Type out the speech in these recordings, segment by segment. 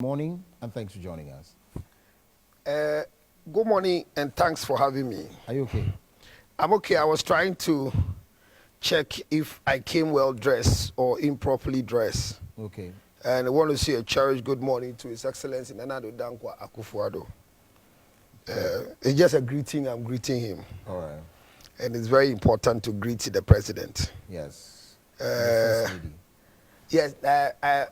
Morning, and thanks for joining us. Good morning, and thanks for having me. Are you okay? I'm okay. I was trying to check if I came well dressed or improperly dressed. Okay. And I want to say a cherished good morning to His Excellency Nana Dankwa Akufo-Addo. It's just a greeting. I'm greeting him. All right. And it's very important to greet the president. Yes. The First Lady. Yes,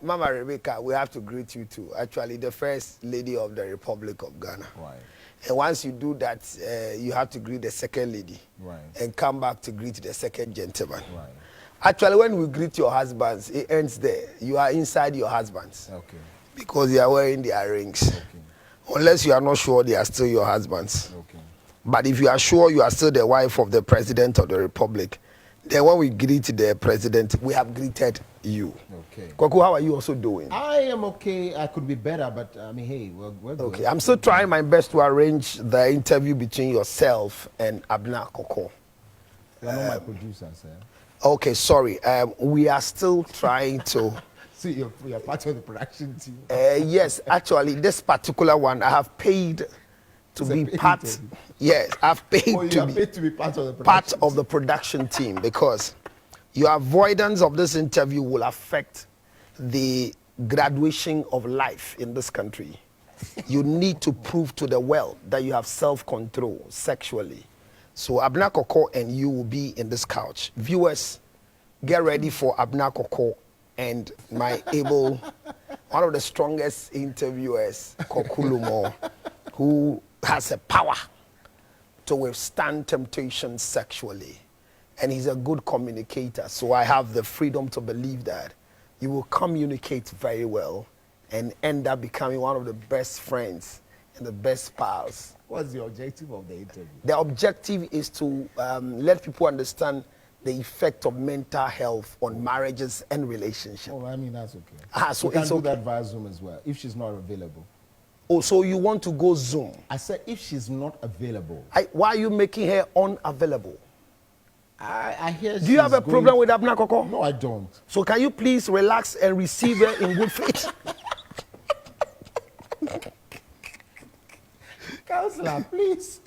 Mama Rebecca, we have to greet you too. Actually, the First Lady of the Republic of Ghana. Right. And once you do that, you have to greet the Second Lady. Right. And come back to greet the Second Gentleman. Right. Actually, when we greet your husbands, it ends there. You are inside your husbands. Okay. Because they are wearing their rings. Okay. Unless you are not sure they are still your husbands. Okay. But if you are sure you are still the wife of the President of the Republic, then when we greet the President, we have greeted you. Okay. Kwaku, how are you also doing? I am okay. I could be better, but I mean, hey, we're good. Okay, I'm still trying my best to arrange the interview between yourself and Abna Koko. You're not my producer, sir. Okay, sorry. We are still trying to... See, you're part of the production team. Yes, actually, this particular one, I have paid to be part... Interview. Yes, I've paid, paid to be part of the production team because your avoidance of this interview will affect the graduation of life in this country. You need to prove to the world that you have self-control sexually. So Abna Koko and you will be in this couch. Viewers, get ready for Abna Koko and my one of the strongest interviewers, Kokulumo, who has a power to withstand temptation sexually. And he's a good communicator. So I have the freedom to believe that you will communicate very well and end up becoming one of the best friends and the best pals. What's the objective of the interview? The objective is to let people understand the effect of mental health on marriages and relationships. Oh, I mean, that's okay. So you can it's do okay. that via Zoom as well, if she's not available. Oh, so you want to go Zoom? I said if she's not available. Why are you making her unavailable? I hear. Do you have a problem with Abna Koko? No, I don't. So can you please relax and receive her in good faith? Counselor, please.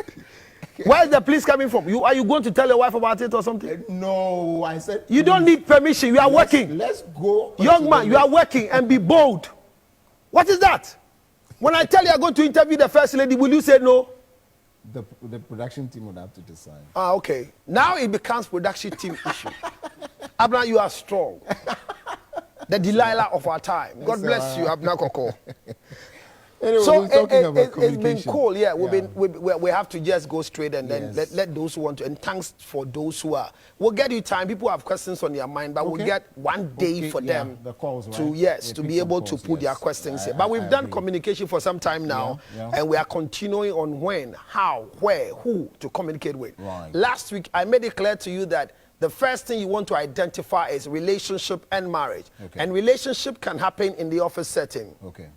Where is the police coming from? Are you going to tell your wife about it or something? No, I said. You don't need permission. You are working. Let's go. Young man, you are working and be bold. What is that? When I tell you I'm going to interview the First Lady, will you say no? The production team would have to decide. Ah, okay. Now it becomes production team issue. Abna, you are strong. The Delilah of our time. God bless you, Abna Koko. Anyway, so it's been cool. Yeah, we have to just go straight and then let those who want to. And thanks for those who are. We'll get you time. People have questions on their mind, but we'll get one day for them the calls, right? to be able to put their questions here. But we've done communication for some time now, and we are continuing on when, how, where, who to communicate with. Right. Last week, I made it clear to you that the first thing you want to identify is relationship and marriage. Okay. And relationship can happen in the office setting. Okay.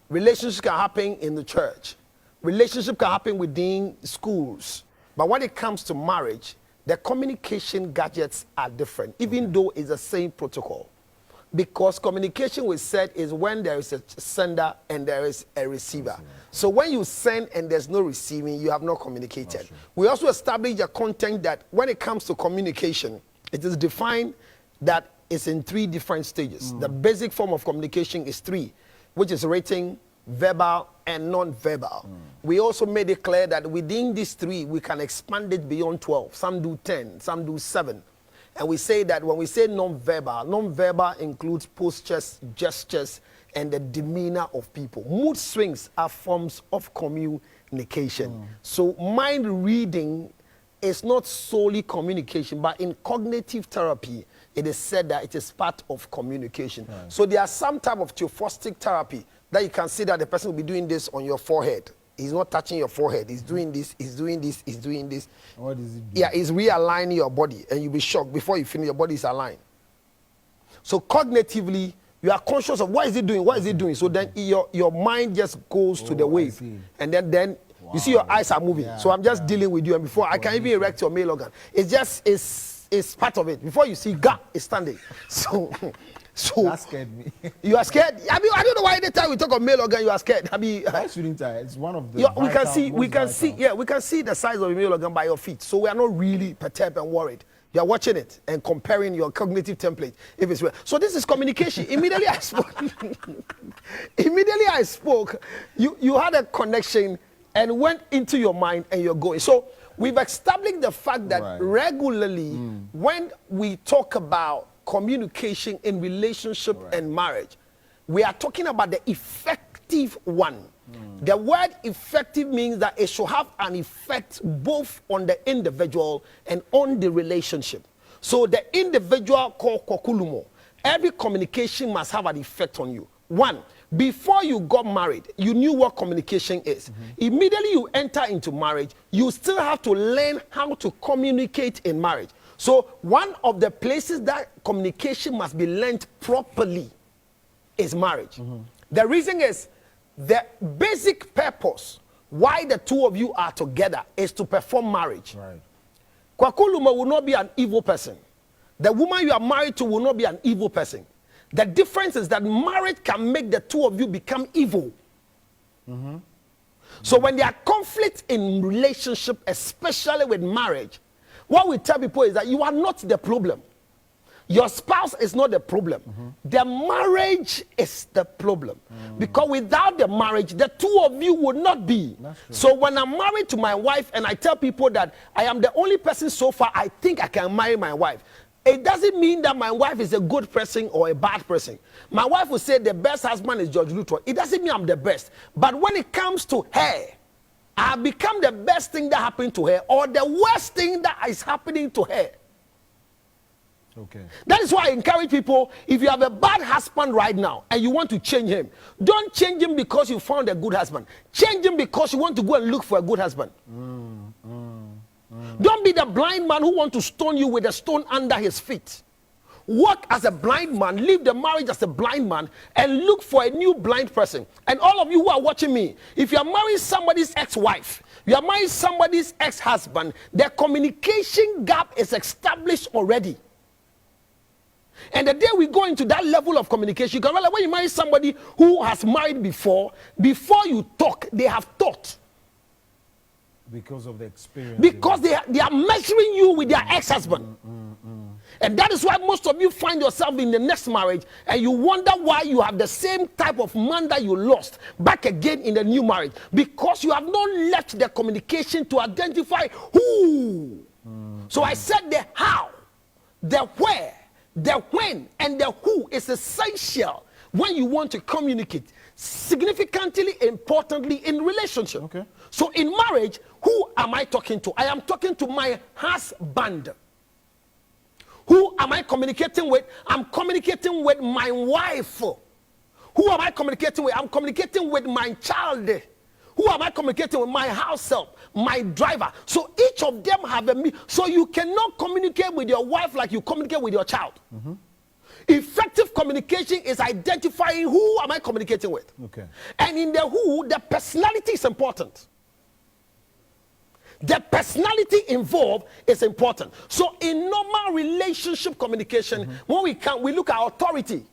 Relationship can happen in the church. Relationship can happen within schools. But when it comes to marriage, the communication gadgets are different, even though it's the same protocol. Because communication, we said, is when there is a sender and there is a receiver. So when you send and there's no receiving, you have not communicated. We also established a content that when it comes to communication, it is defined that it's in 3 different stages. The basic form of communication is 3. Which is written, verbal, and non-verbal. We also made it clear that within these 3, we can expand it beyond 12. Some do 10, some do 7. And we say that when we say non-verbal includes postures, gestures, and the demeanor of people. Mood swings are forms of communication. So mind reading is not solely communication, but in cognitive therapy, it is said that it is part of communication. Right. So there are some type of Chorephostic Therapy that you can see that the person will be doing this on your forehead. He's not touching your forehead. He's doing this, he's doing this, he's doing this. What is it doing? Yeah, he's realigning your body, and you'll be shocked before you finish, your body is aligned. So cognitively, you are conscious of what is it doing, what is it doing. So then your mind just goes to the wave. And then you see your eyes are moving. Yeah, so I'm just dealing with you, and before I can even erect your male organ. It's just, it's part of it. Before you see, God is standing. So So That scared me. you are scared. I mean, I don't know why anytime we talk of male organ, you are scared. I mean, Why shouldn't I? It's one of the yeah, we can vital- see, we most can vital. see, yeah, we can see the size of a male organ by your feet. So we are not really perturbed and worried. You are watching it and comparing your cognitive template if it's real. So this is communication. Immediately I spoke. Immediately I spoke. You had a connection and went into your mind and you're going. So we've established the fact that Right. regularly when we talk about communication in relationship and marriage, we are talking about the effective one. The word effective means that it should have an effect both on the individual and on the relationship. So the individual called kokulumo, every communication must have an effect on you. One, before you got married, you knew what communication is. Immediately you enter into marriage, you still have to learn how to communicate in marriage. So one of the places that communication must be learned properly is marriage. The reason is the basic purpose why the two of you are together is to perform marriage. Right. Kwakuluma will not be an evil person. The woman you are married to will not be an evil person. The difference is that marriage can make the two of you become evil. So when there are conflicts in relationship, especially with marriage, what we tell people is that you are not the problem. Your spouse is not the problem. The marriage is the problem. Because without the marriage, the two of you would not be. So when I'm married to my wife and I tell people that I am the only person so far I think I can marry my wife, it doesn't mean that my wife is a good person or a bad person. My wife will say the best husband is George Luther. It doesn't mean I'm the best. But when it comes to her, I have become the best thing that happened to her or the worst thing that is happening to her. Okay. That is why I encourage people, if you have a bad husband right now and you want to change him, don't change him because you found a good husband. Change him because you want to go and look for a good husband. Don't be the blind man who wants to stone you with a stone under his feet. Walk as a blind man, leave the marriage as a blind man, and look for a new blind person. And all of you who are watching me, if you are marrying somebody's ex-wife, you are marrying somebody's ex-husband, the communication gap is established already. And the day we go into that level of communication, you can realize when you marry somebody who has married before you talk, they have thought. Because of the experience. Because they are measuring you with their ex-husband. And that is why most of you find yourself in the next marriage and you wonder why you have the same type of man that you lost back again in the new marriage. Because you have not left the communication to identify who. So I said the how, the where, the when, and the who is essential when you want to communicate. Significantly, importantly in relationship. Okay. So in marriage, who am I talking to? I am talking to my husband. Who am I communicating with? I'm communicating with my wife. Who am I communicating with? I'm communicating with my child. Who am I communicating with? My house help, my driver. So each of them have a me. So you cannot communicate with your wife like you communicate with your child. Effective communication is identifying who am I communicating with. Okay. And in the who, the personality is important. The personality involved is important. So in normal relationship communication, when we look at authority.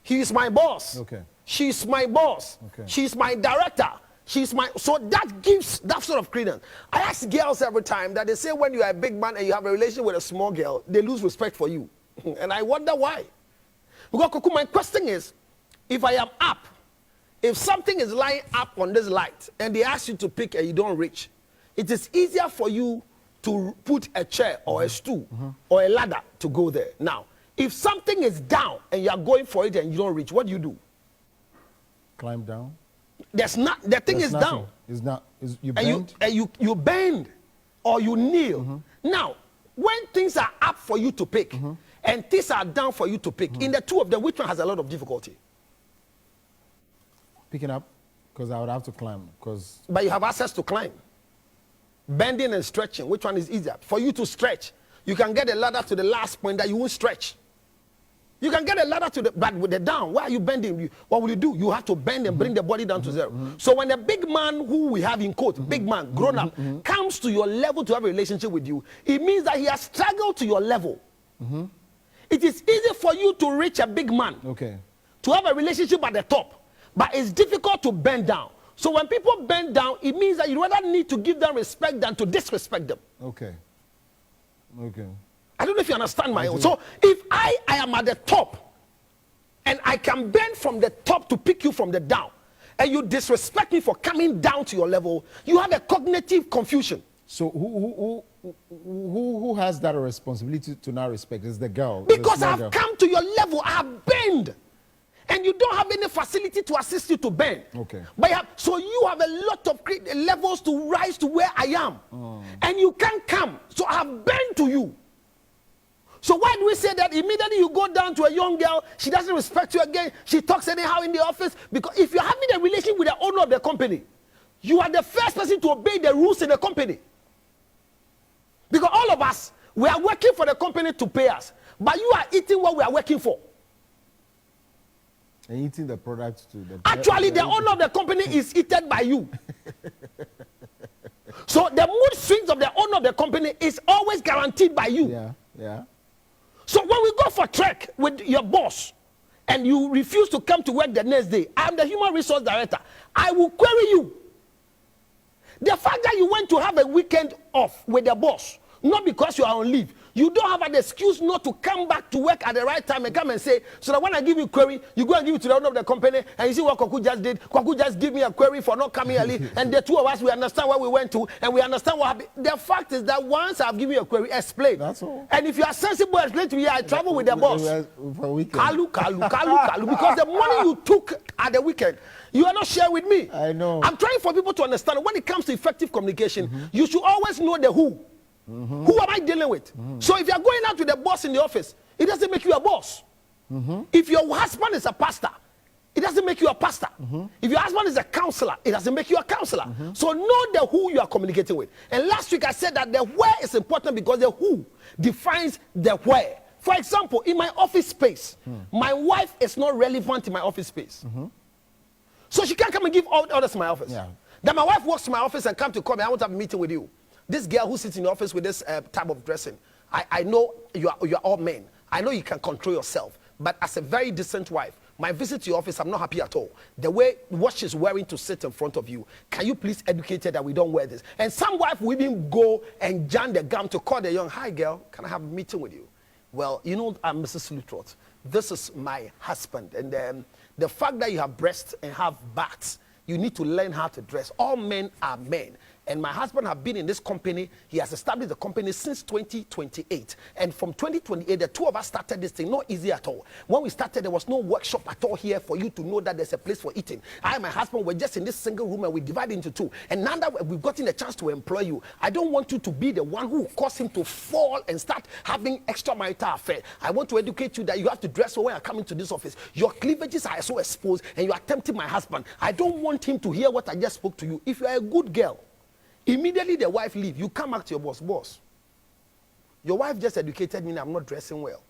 He is my boss. Okay. She's my boss. Okay. She's my director. So that gives that sort of credence. I ask girls every time that they say when you are a big man and you have a relationship with a small girl, they lose respect for you. And I wonder why. Because Koku, my question is, if I am up, if something is lying up on this light and they ask you to pick and you don't reach, it is easier for you to put a chair or a stool or a ladder to go there. Now, if something is down and you are going for it and you don't reach, what do you do? Climb down. There's not, the thing is Nothing. down. It's not. You And bend. you bend or you kneel. Now, when things are up for you to pick and things are down for you to pick, in the two of them, which one has a lot of difficulty? Picking up, because I would have to climb. Because But you have access to climb. Bending and stretching, which one is easier? For you to stretch, you can get a ladder to the last point that you won't stretch. You can get a ladder to the, but with the down, why are you bending? What will you do? You have to bend and bring the body down to zero. So when a big man who we have in quote, big man, grown up, comes to your level to have a relationship with you, it means that he has struggled to your level. It is easy for you to reach a big man, Okay. to have a relationship at the top, but it's difficult to bend down. So when people bend down, it means that you rather need to give them respect than to disrespect them. Okay. Okay. I don't know if you understand my own. So if I am at the top, and I can bend from the top to pick you from the down, and you disrespect me for coming down to your level, you have a cognitive confusion. So who has that responsibility to now respect? Is the girl? Because the small I've girl. come to your level, I've bend. And you don't have any facility to assist you to bend. Okay. But so you have a lot of levels to rise to where I am. And you can't come. So I've bent to you. So why do we say that immediately you go down to a young girl, she doesn't respect you again, she talks anyhow in the office? Because if you're having a relationship with the owner of the company, you are the first person to obey the rules in the company. Because all of us, we are working for the company to pay us. But you are eating what we are working for. And eating the product to the... Actually, the owner of the company is eaten by you. So the mood swings of the owner of the company is always guaranteed by you. Yeah, yeah. So when we go for trek with your boss and you refuse to come to work the next day, I'm the human resource director. I will query you. The fact that you went to have a weekend off with the boss, not because you are on leave, you don't have an excuse not to come back to work at the right time and come and say, so that when I give you query, you go and give it to the owner of the company, and you see what Kwaku just did. Kwaku just give me a query for not coming early, and the two of us, we understand where we went to, and we understand what happened. The fact is that once I've given you a query, explain. That's all. And if you are sensible, explain to me, I travel with the boss. For a weekend. Kalu, because the money you took at the weekend, you are not sharing with me. I know. I'm trying for people to understand when it comes to effective communication, you should always know the who. Who am I dealing with? So if you're going out with the boss in the office, it doesn't make you a boss. If your husband is a pastor, it doesn't make you a pastor. If your husband is a counselor, it doesn't make you a counselor. So know the who you are communicating with. And last week I said that the where is important because the who defines the where. For example, in my office space, my wife is not relevant in my office space. So she can't come and give orders in my office. Yeah. Then my wife walks to my office and come to call me, I want to have a meeting with you. This girl who sits in the office with this type of dressing, I know you are all men. I know you can control yourself. But as a very decent wife, my visit to your office, I'm not happy at all. The way what she's wearing to sit in front of you, can you please educate her that we don't wear this? And some wife will even go and jam the gum to call the young, hi girl, can I have a meeting with you? Well, you know, I'm Mrs. Lutrot. This is my husband. And the fact that you have breasts and have backs, you need to learn how to dress. All men are men. And my husband has been in this company. He has established the company since 2028. And from 2028, the two of us started this thing. Not easy at all. When we started, there was no workshop at all here for you to know that there's a place for eating. I and my husband were just in this single room and we divided into two. And now that we've gotten a chance to employ you, I don't want you to be the one who will cause him to fall and start having extramarital affair. I want to educate you that you have to dress well when you're coming to this office. Your cleavages are so exposed and you are tempting my husband. I don't want him to hear what I just spoke to you. If you are a good girl, immediately the wife leaves, you come back to your boss. Your wife just educated me and I'm not dressing well.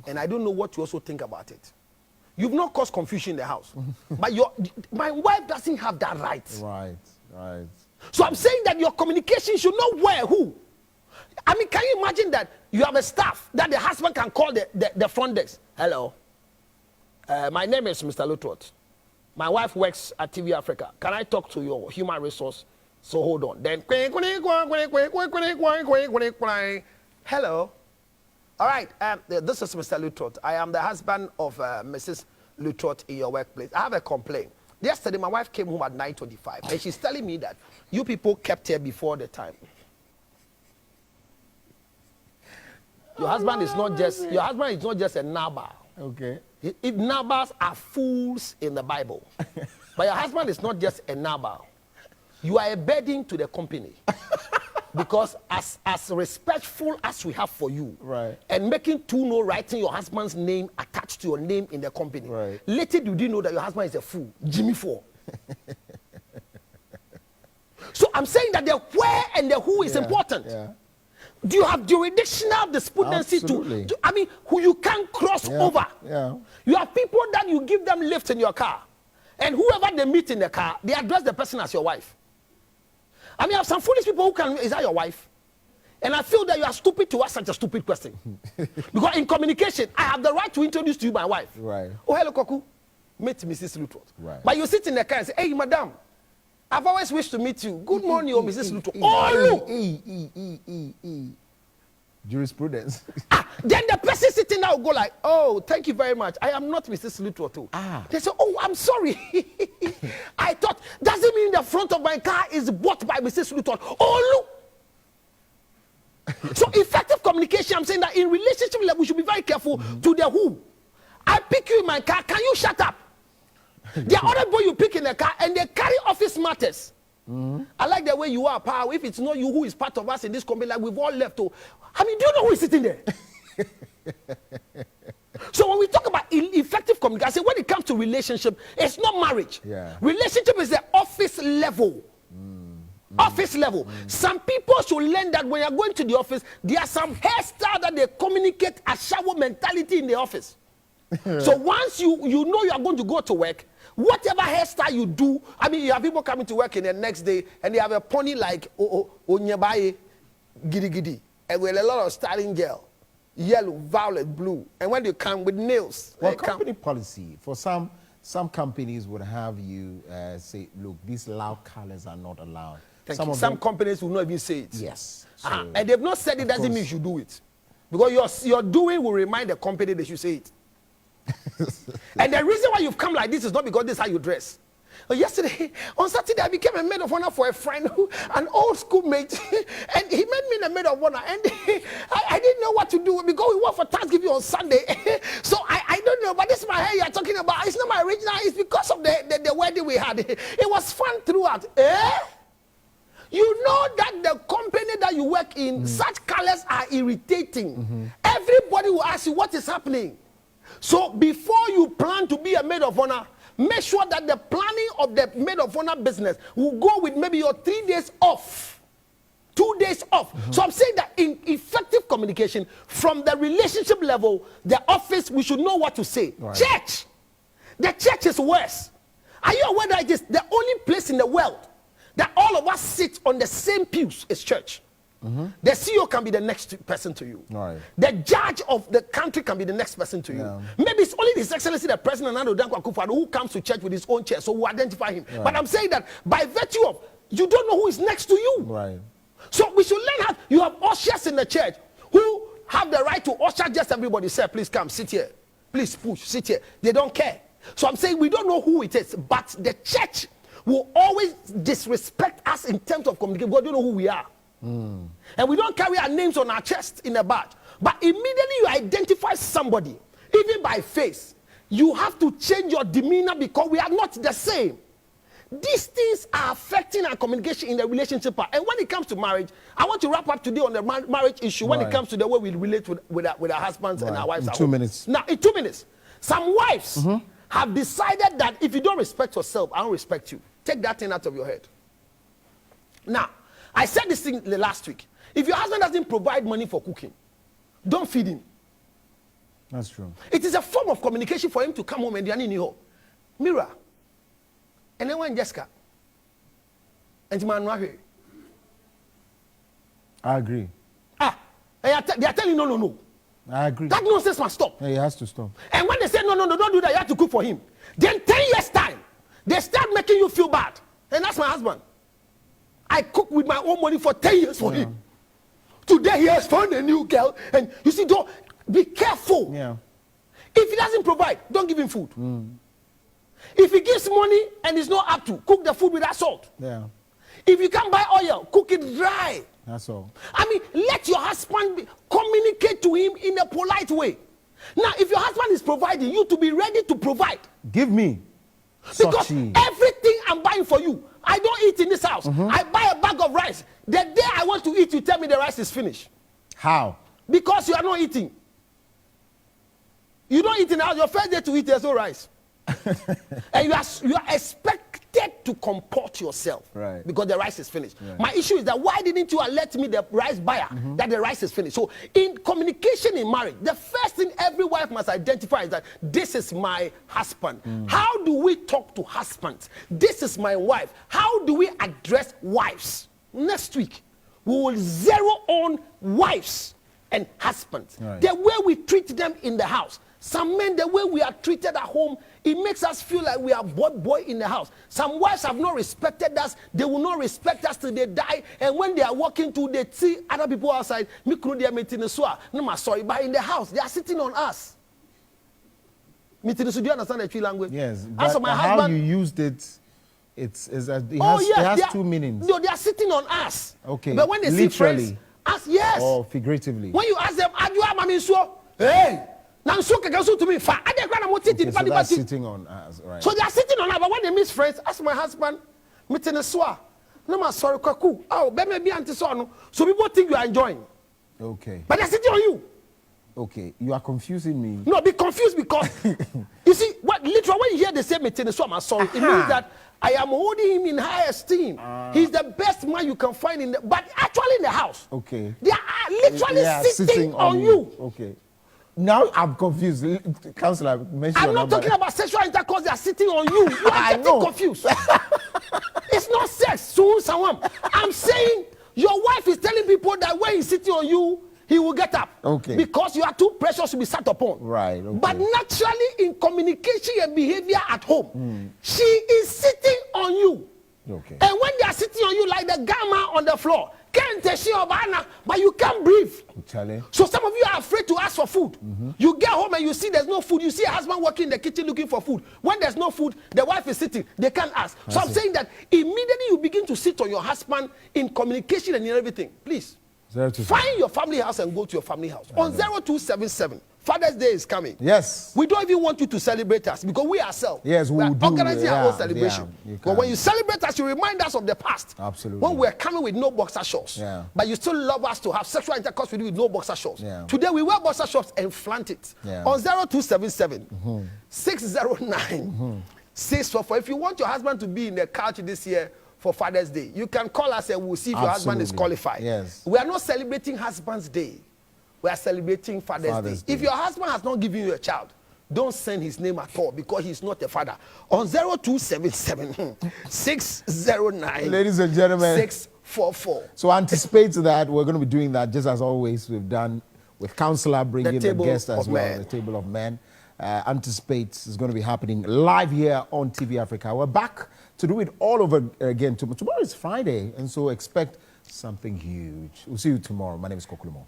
And I don't know what you also think about it. You've not caused confusion in the house. But my wife doesn't have that right. Right. So I'm saying that your communication should know where, who. I mean, can you imagine that you have a staff that the husband can call the front desk? Hello. My name is Mr. Lutrot. My wife works at TV Africa. Can I talk to your human resource? So hold on. Then, hello. All right, this is Mr. Lutrot. I am the husband of Mrs. Lutrot in your workplace. I have a complaint. Yesterday, my wife came home at 9:25, and she's telling me that you people kept her before the time. Your husband is not just a nabal. Okay. If nabals are fools in the Bible, but your husband is not just a nabal. You are a burden to the company. Because as respectful as we have for you, right, and making writing your husband's name attached to your name in the company, right, little do you know that your husband is a fool, Jimmy Four. So I'm saying that the where and the who is important. Yeah. Do you have jurisdictional despondency to I mean, who you can't cross over? Yeah. You have people that you give them lift in your car, and whoever they meet in the car, they address the person as your wife. I mean, I have some foolish people who can, is that your wife? And I feel that you are stupid to ask such a stupid question. Because in communication, I have the right to introduce to you my wife. Right. Oh, hello, Koku. Meet Mrs. Luttrot. Right. But you sit in the car and say, hey, madam, I've always wished to meet you. Good morning, Mrs. Luttrot. Oh, look. Jurisprudence. Then the person sitting there will go like, oh, thank you very much. I am not Mrs. Luttrot. They say, oh, I'm sorry. I thought, doesn't mean the front of my car is bought by Mrs. Luttrot. Oh, look. So effective communication, I'm saying that in relationship level, we should be very careful to the who. I pick you in my car, can you shut up? The other boy you pick in the car and they carry office matters. I like the way you are, pal. If it's not you who is part of us in this company, like we've all left. Oh, I mean, do you know who is sitting there? So when we talk about effective communication, when it comes to relationship, it's not marriage. Yeah. Relationship is the office level. Office level. Some people should learn that when you're going to the office, there are some hairstyles that they communicate a shower mentality in the office. So once you know you are going to go to work, whatever hairstyle you do, I mean, you have people coming to work in the next day and they have a pony like Onyebaye, giddy giddy, and with a lot of styling gel, yellow, violet, blue, and when they come with nails. Well, company policy for some companies would have you say, look, these loud colors are not allowed. Some companies will not even say it. Yes. So and they've not said it, doesn't mean you should do it. Because your doing will remind the company they should say it. And the reason why you've come like this is not because this is how you dress. Yesterday, on Saturday, I became a maid of honor for a friend, an old schoolmate, and he made me a maid of honor. And I didn't know what to do because we work for Thanksgiving on Sunday. So I don't know, but this is my hair you're talking about. It's not my original, it's because of the wedding we had. It was fun throughout. You know that the company that you work in, such colors are irritating. Everybody will ask you what is happening. So before you plan to be a maid of honor, make sure that the planning of the maid of honor business will go with maybe your 3 days off, 2 days off. So I'm saying that in effective communication, from the relationship level, the office, we should know what to say. Right. Church, the church is worse. Are you aware that it is the only place in the world that all of us sit on the same pews is church? The CEO can be the next person to you. Right. The judge of the country can be the next person to you. Maybe it's only His Excellency the President Nana Dankwa Akufo-Addo who comes to church with his own chair, so we identify him. Right. But I'm saying that by virtue of you don't know who is next to you. Right. So we should learn how you have ushers in the church who have the right to usher just everybody. Say, please come, sit here. Please push, sit here. They don't care. So I'm saying we don't know who it is, but the church will always disrespect us in terms of communication because they don't know who we are. And we don't carry our names on our chest in a badge. But immediately you identify somebody, even by face, you have to change your demeanor because we are not the same. These things are affecting our communication in the relationship part. And when it comes to marriage, I want to wrap up today on the marriage issue when it comes to the way we relate with our husbands and our wives. In 2 minutes. Now, in 2 minutes, some wives have decided that if you don't respect yourself, I don't respect you. Take that thing out of your head. Now, I said this thing last week. If your husband doesn't provide money for cooking, don't feed him. That's true. It is a form of communication for him to come home and you're in your home. Mirror. And then when Jessica. And man, I agree. They are telling no. I agree. That nonsense must stop. Yeah, he has to stop. And when they say no, don't do that, you have to cook for him. Then 10 years time, they start making you feel bad. And that's my husband. I cook with my own money for 10 years for him. Today he has found a new girl. And you see, don't be careful. Yeah. If he doesn't provide, don't give him food. If he gives money and he's not up to, cook the food without salt. Yeah. If you can't buy oil, cook it dry. That's all. I mean, let your husband communicate to him in a polite way. Now, if your husband is providing, you to be ready to provide. Give me. Because everything I'm buying for you, I don't eat in this house. I buy a bag of rice. The day I want to eat, you tell me the rice is finished. How? Because you are not eating. You don't eat in the house. Your first day to eat, there's no rice. And you are expected to comport yourself. Right. Because the rice is finished. Right. My issue is that why didn't you alert me, the rice buyer, that the rice is finished? So in communication in marriage, the first thing every wife must identify is that this is my husband. How do we talk to husbands? This is my wife. How do we address wives? Next week, we will zero on wives and husbands. Right. The way we treat them in the house. Some men, the way we are treated at home, it makes us feel like we are boy in the house. Some wives have not respected us. They will not respect us till they die. And when they are walking to, they see other people outside. No, sorry, but in the house, they are sitting on us. Do you understand the tree language? Yes, As for but my how husband, you used it, it yes, has two meanings. No, they are sitting on us. Okay, But when they literally, see friends, us, yes. or figuratively. When you ask them, hey, now so to me, Okay, so that's sitting on us, right? so they are sitting on us, but when they miss friends, ask my husband, meeting a swa. No, my sorry, kwaku. Oh, maybe anti-son. So people think you are enjoying. Okay. But they're sitting on you. Okay, you are confusing me. No, be confused because you see what literally when you hear the same meeting, so I'm sorry. It means that I am holding him in high esteem. He's the best man you can find in the, but actually in the house. Okay. They are literally sitting on you. Okay. Now I'm confused. Counselor, mention I'm not talking about sexual intercourse. They are sitting on you. You are getting confused. It's not sex. Soon, someone. I'm saying your wife is telling people that when he's sitting on you, he will get up. Okay. Because you are too precious to be sat upon. Right. Okay. But naturally, in communication and behavior at home, she is sitting on you. Okay. And when they are sitting on you like the gamma on the floor, but you can't breathe. I'm telling. So some of you are afraid to ask for food. You get home and you see there's no food. You see a husband working in the kitchen looking for food. When there's no food, the wife is sitting. They can't ask. So I'm saying that immediately you begin to sit on your husband in communication and in everything. Please. Find your family house and go to your family house. On 0277, Father's Day is coming. Yes. We don't even want you to celebrate us because we ourselves. Yes, we are do. organizing our own celebration. Yeah, but when you celebrate us, you remind us of the past. Absolutely. When we're coming with no boxer shorts. Yeah. But you still love us to have sexual intercourse with you with no boxer shorts. Yeah. Today we wear boxer shorts and flaunt it. Yeah. On 0277 609 644. If you want your husband to be in the couch this year, for Father's Day, you can call us and we'll see if your husband is qualified. Yes. We are not celebrating Husband's Day. We are celebrating Father's Day. If your husband has not given you a child, don't send his name at all because he's not a father. On 0277 609 Ladies and gentlemen, 644. So anticipate that we're going to be doing that just as always we've done with Counselor bringing the guest as well, the Table of Men. Anticipate is going to be happening live here on TV Africa. We're back to do it all over again. Tomorrow is Friday, and so expect something huge. We'll see you tomorrow. My name is Kokulumo.